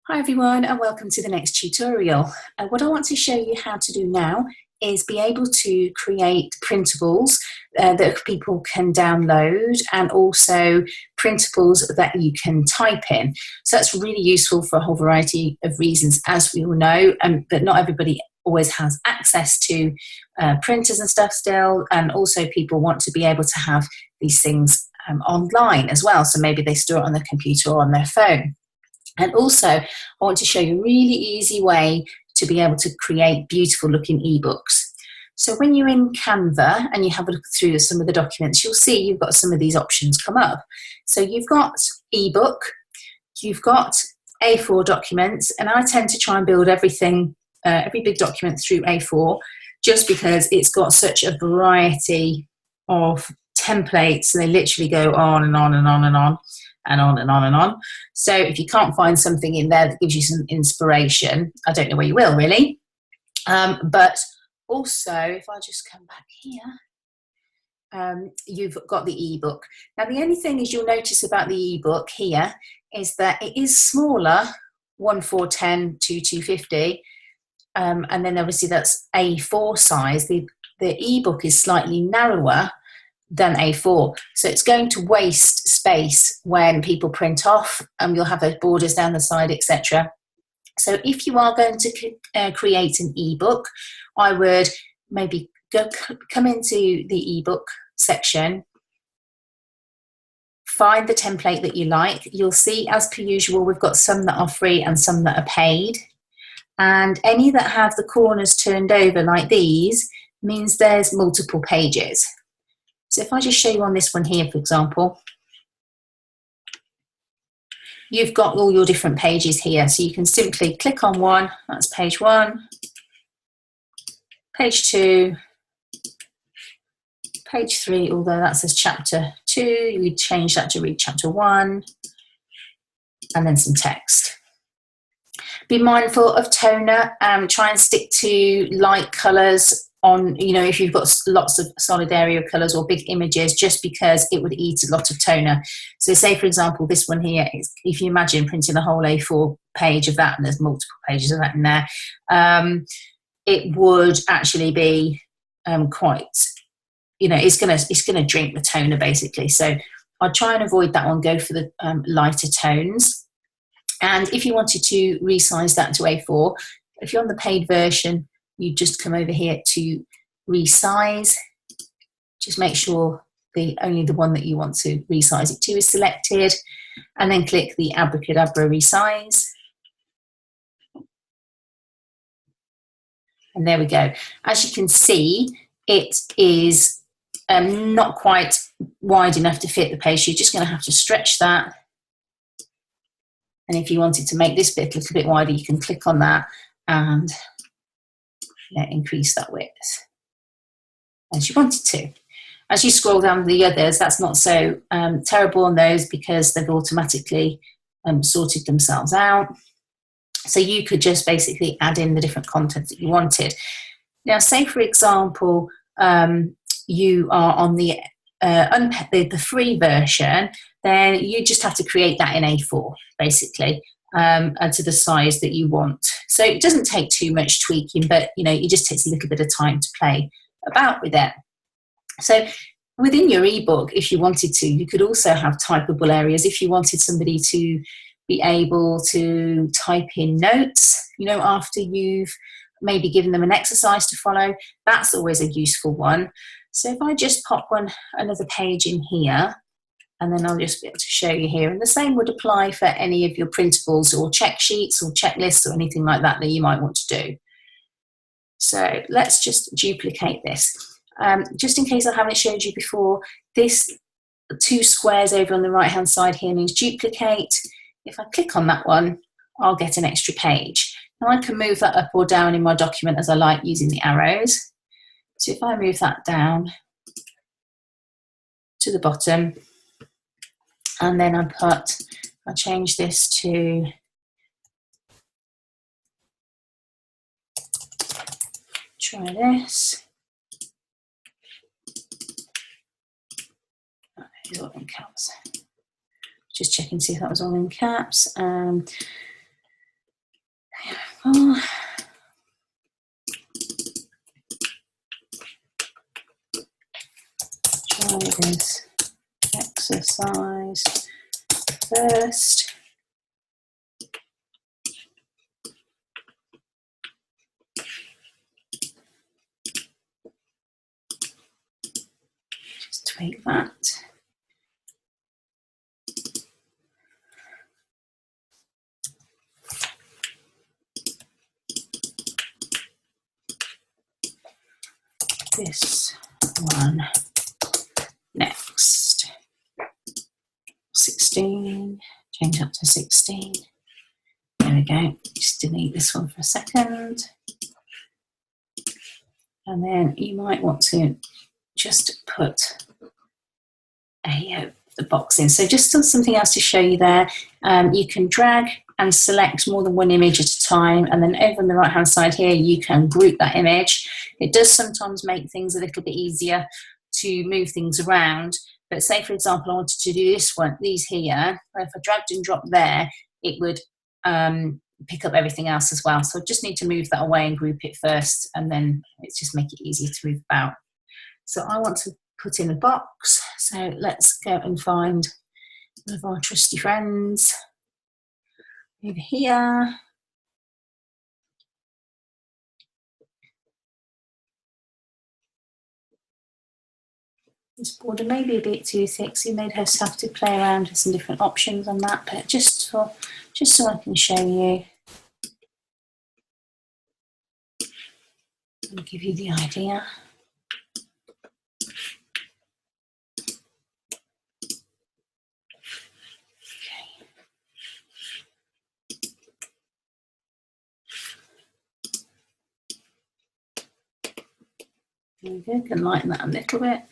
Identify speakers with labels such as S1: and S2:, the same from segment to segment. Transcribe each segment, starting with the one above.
S1: Hi everyone and welcome to the next tutorial. What I want to show you how to do now is be able to create printables that people can download and also printables that you can type in. So that's really useful for a whole variety of reasons, as we all know, but not everybody always has access to printers and stuff still, and also people want to be able to have these things online as well, so maybe they store it on their computer or on their phone. And also, I want to show you a really easy way to be able to create beautiful looking ebooks. So when you're in Canva and you have a look through some of the documents, you'll see you've got some of these options come up. So you've got ebook, you've got A4 documents, and I tend to try and build everything, every big document through A4, just because it's got such a variety of templates. They literally go on and on and on and on. And on and on and on. So if you can't find something in there that gives you some inspiration, I don't know where you will really. But also, if I just come back here, you've got the ebook. Now the only thing is you'll notice about the ebook here is that it is smaller, 1/410 to 250, and then obviously that's A4 size. The ebook is slightly narrower than A4, so it's going to waste space when people print off, and you'll have those borders down the side, etc. So if you are going to create an ebook, I would maybe come into the ebook section, find the template that you like. You'll see, as per usual, we've got some that are free and some that are paid, and any that have the corners turned over like these means there's multiple pages. So if I just show you on this one here, for example, you've got all your different pages here. So you can simply click on one, that's page 1, page 2, page 3, although that says chapter 2, you change that to read chapter 1, and then some text. Be mindful of toner, try and stick to light colours on, if you've got lots of solid area colours or big images, just because it would eat a lot of toner. So say, for example, this one here, if you imagine printing a whole A4 page of that, and there's multiple pages of that in there, it would actually be quite, it's going to drink the toner basically. So I'd try and avoid that one, go for the lighter tones. And if you wanted to resize that to A4, if you're on the paid version, you just come over here to resize. Just make sure only the one that you want to resize it to is selected, and then click the abracadabra resize. And there we go. As you can see, it is not quite wide enough to fit the page. You're just going to have to stretch that. And if you wanted to make this bit a little bit wider, you can click on that and increase that width as you wanted to. As you scroll down the others, that's not so terrible on those, because they've automatically sorted themselves out. So you could just basically add in the different content that you wanted. Now, say for example, you are on the free version, then you just have to create that in A4 basically, and to the size that you want. So it doesn't take too much tweaking, but it just takes a little bit of time to play about with it. So within your ebook, if you wanted to, you could also have typable areas. If you wanted somebody to be able to type in notes, after you've maybe given them an exercise to follow, that's always a useful one. So if I just pop another page in here, and then I'll just be able to show you here. And the same would apply for any of your printables or check sheets or checklists or anything like that that you might want to do. So let's just duplicate this. Just in case I haven't showed you before, this 2 squares over on the right-hand side here means duplicate. If I click on that one, I'll get an extra page. Now I can move that up or down in my document as I like using the arrows. So if I move that down to the bottom, and then I change this to try this. That is all in caps. Just checking to see if that was all in caps. Oh. Try this exercise first. Just tweak that. This one next. 16, change up to 16. There we go. Just delete this one for a second. And then you might want to just put the box in. So just something else to show you there. You can drag and select more than one image at a time, and then over on the right hand side here you can group that image. It does sometimes make things a little bit easier to move things around, but say for example I wanted to do these here, if I dragged and dropped there, it would pick up everything else as well. So I just need to move that away and group it first, and then it's just make it easier to move about. So I want to put in a box, so let's go and find one of our trusty friends over here. This border may be a bit too thick, so you may just have to play around with some different options on that, but just so I can show you and give you the idea. There we go, can lighten that a little bit.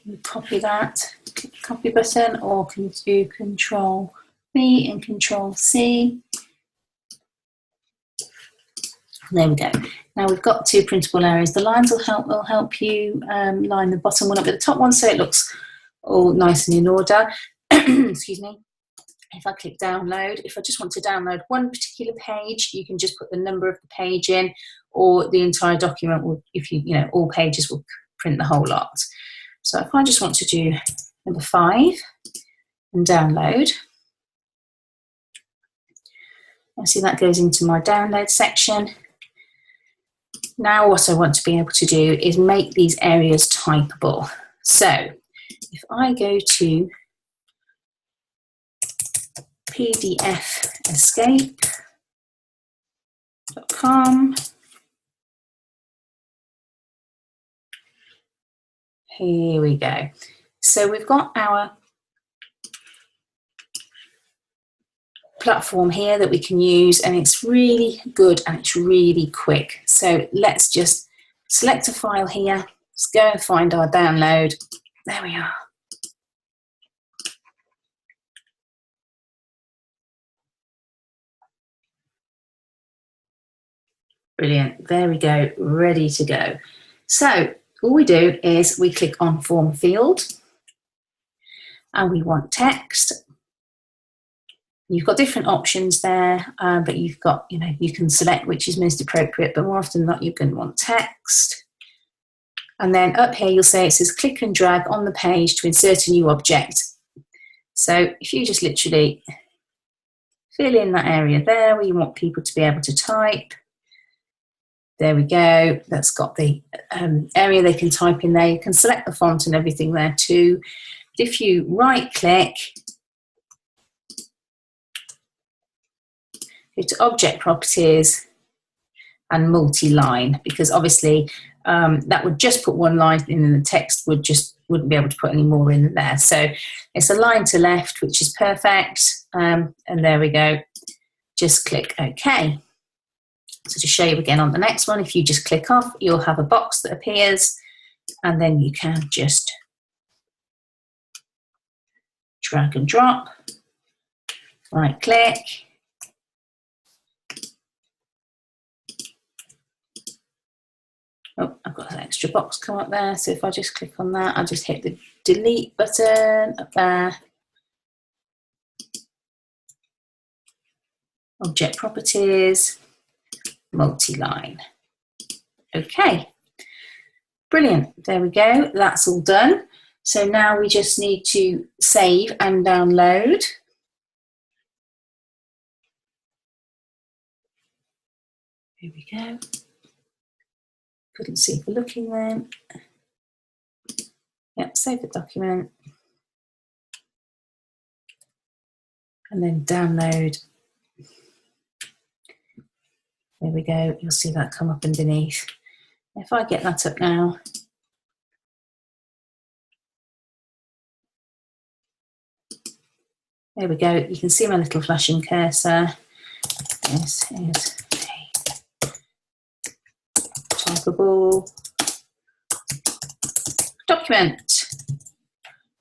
S1: You copy that, click the copy button, or can do Control V and Control C. There we go. Now we've got two printable areas. The lines will help you line the bottom one up with the top one, so it looks all nice and in order. Excuse me. If I click download, if I just want to download one particular page, you can just put the number of the page in, or the entire document will, if you know, all pages will print the whole lot. So if I just want to do number 5 and download, I see that goes into my download section. Now what I want to be able to do is make these areas typable. So if I go to pdfescape.com, here we go. So we've got our platform here that we can use, and it's really good and it's really quick. So let's just select a file here. Let's go and find our download. There we are. Brilliant, there we go, ready to go. So all we do is we click on form field, and we want text. You've got different options there, but you've got, you know, you can select which is most appropriate, but more often than not you're going to want text. And then up here you'll say it says click and drag on the page to insert a new object. So if you just literally fill in that area there where you want people to be able to type. There we go, that's got the area they can type in there. You can select the font and everything there too. If you right click, go to object properties and multi-line, because obviously that would just put one line in and the text wouldn't be able to put any more in there. So it's a line to left, which is perfect. And there we go, just click OK. So to show you again on the next one, if you just click off, you'll have a box that appears, and then you can just drag and drop, right click, Oh, I've got an extra box come up there. So if I just click on that, I'll just hit the delete button up there. Object properties, multi-line. Okay, brilliant. There we go. That's all done. So now we just need to save and download. Here we go. Couldn't see for looking then. Yep, save the document. And then download. There we go. You'll see that come up underneath. If I get that up now. There we go. You can see my little flashing cursor. This is a typable document.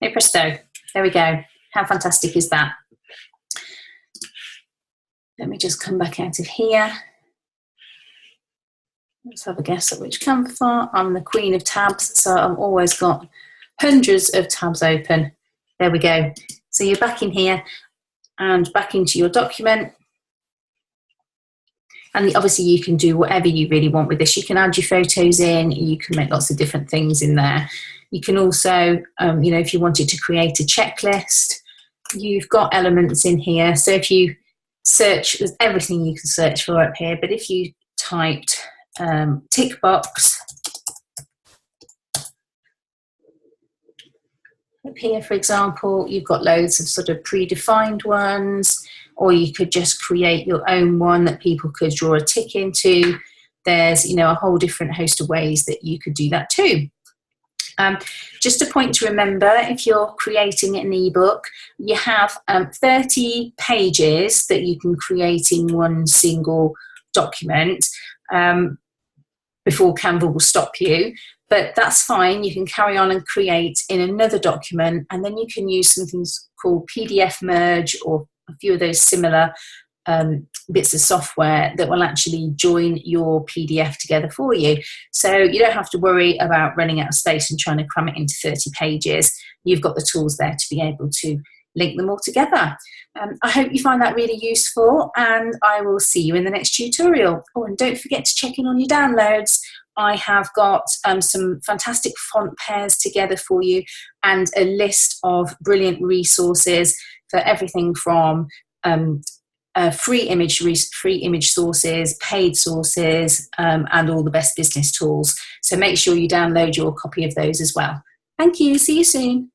S1: Hey presto. There we go. How fantastic is that? Let me just come back out of here. Let's have a guess at which Canva font. I'm the queen of tabs, so I've always got hundreds of tabs open. There we go. So you're back in here and back into your document. And obviously you can do whatever you really want with this. You can add your photos in, you can make lots of different things in there. You can also, you know, if you wanted to create a checklist, you've got elements in here. So if you search, there's everything you can search for up here, but if you typed tick box up here, for example, you've got loads of sort of predefined ones, or you could just create your own one that people could draw a tick into. There's, you know, a whole different host of ways that you could do that too. Just a point to remember, if you're creating an ebook, you have 30 pages that you can create in one single document before Canva will stop you. But that's fine. You can carry on and create in another document, and then you can use something called PDF merge or a few of those similar bits of software that will actually join your PDF together for you. So you don't have to worry about running out of space and trying to cram it into 30 pages. You've got the tools there to be able to link them all together. I hope you find that really useful, and I will see you in the next tutorial. Oh, and don't forget to check in on your downloads. I have got some fantastic font pairs together for you and a list of brilliant resources for everything from free image sources, paid sources, and all the best business tools. So make sure you download your copy of those as well. Thank you. See you soon.